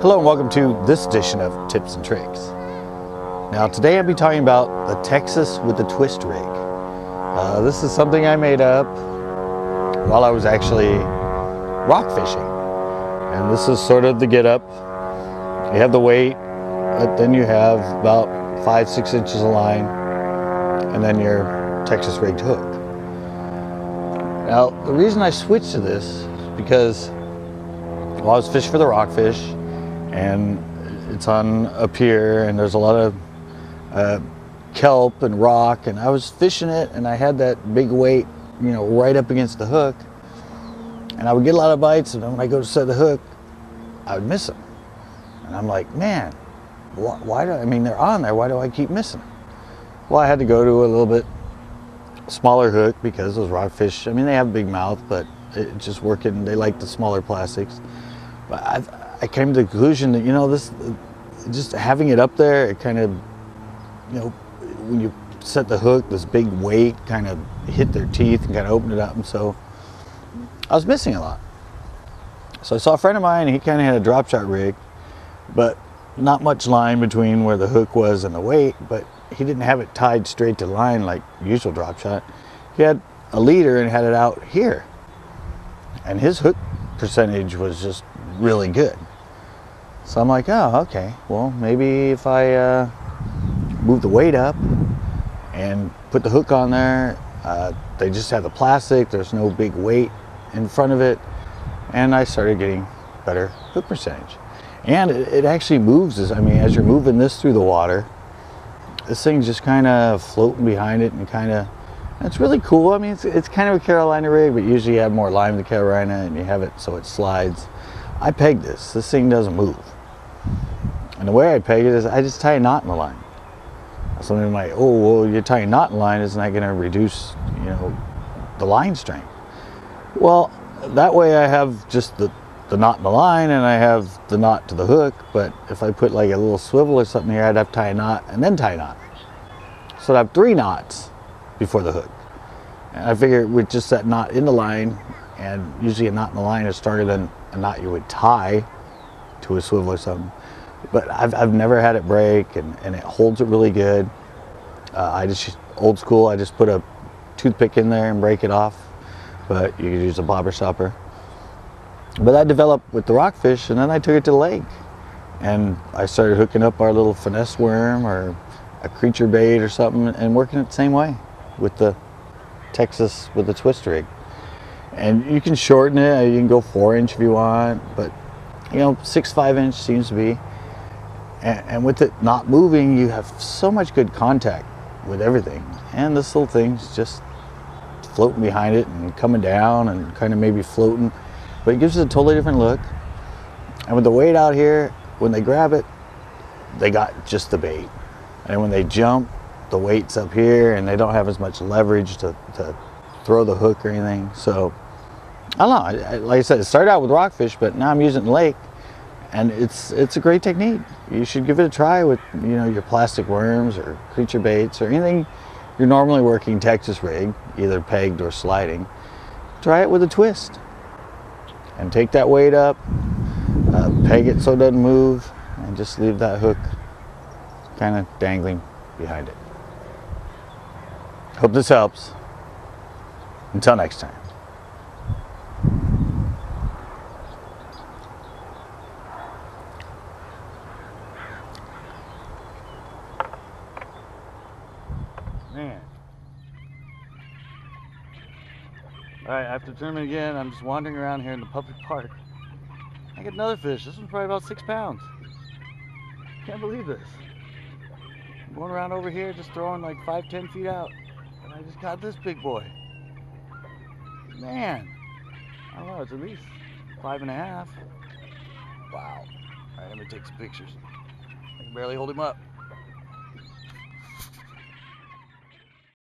Hello and welcome to this edition of Tips and Tricks. Now today I'll be talking about the Texas with the twist rig. This is something I made up while I was actually rock fishing. And this is sort of the get up. You have the weight, but then you have about 5-6 inches of line and then your Texas rigged hook. Now the reason I switched to this is because I was fishing for the rockfish, and it's on a pier, and there's a lot of kelp and rock, and I was fishing it, and I had that big weight, you know, right up against the hook, and I would get a lot of bites, and then when I go to set the hook, I would miss them, and I'm like, man, why do I mean they're on there? Why do I keep missing them? Well, I had to go to a little bit smaller hook because those rockfish, I mean, they have a big mouth, but it's just working. They like the smaller plastics. But I came to the conclusion that, you know, this, just having it up there, it kind of, you know, when you set the hook, this big weight kind of hit their teeth and kind of opened it up. And so I was missing a lot. So I saw a friend of mine, he kind of had a drop shot rig, but not much line between where the hook was and the weight, but he didn't have it tied straight to the line like usual drop shot. He had a leader and had it out here. And his hook percentage was just really good. So I'm like, oh, okay, well, maybe if I move the weight up and put the hook on there, they just have the plastic, there's no big weight in front of it, and I started getting better hook percentage. And it actually moves, I mean, as you're moving this through the water, this thing's just kind of floating behind it, and kind of, it's really cool. I mean, it's kind of a Carolina rig, but usually you have more line with the Carolina, and you have it so it slides. I peg this thing doesn't move. And the way I peg it is I just tie a knot in the line. Somebody might, oh, well, you're tying a knot in the line, isn't that going to reduce, you know, the line strength? Well, that way I have just the knot in the line, and I have the knot to the hook, but if I put like a little swivel or something here, I'd have to tie a knot and then tie a knot. So I'd have 3 knots before the hook. And I figure with just that knot in the line, and usually a knot in the line is stronger than a knot you would tie to a swivel or something. But I've never had it break, and it holds it really good. I just, old school, I just put a toothpick in there and break it off, but you could use a bobber stopper. But that developed with the rockfish, and then I took it to the lake, and I started hooking up our little finesse worm or a creature bait or something, and working it the same way with the Texas with the twist rig. And you can shorten it, you can go 4-inch if you want, but you know, 6-5 inch seems to be. And with it not moving, you have so much good contact with everything. And this little thing's just floating behind it and coming down and kind of maybe floating, but it gives it a totally different look. And with the weight out here, when they grab it, they got just the bait. And when they jump, the weight's up here, and they don't have as much leverage to throw the hook or anything. So I don't know, like I said, it started out with rockfish, but now I'm using it in the lake, and it's a great technique. You should give it a try with, you know, your plastic worms or creature baits or anything you're normally working Texas rig, either pegged or sliding. Try it with a twist and take that weight up, peg it so it doesn't move, and just leave that hook kind of dangling behind it. Hope this helps. Until next time. Man. Alright, after tournament again, I'm just wandering around here in the public park. I get another fish. This one's probably about 6 pounds. Can't believe this. I'm going around over here just throwing like 5-10 feet out, and I just caught this big boy. Man, I don't know, it's at least 5.5. Wow. Alright, let me take some pictures. I can barely hold him up.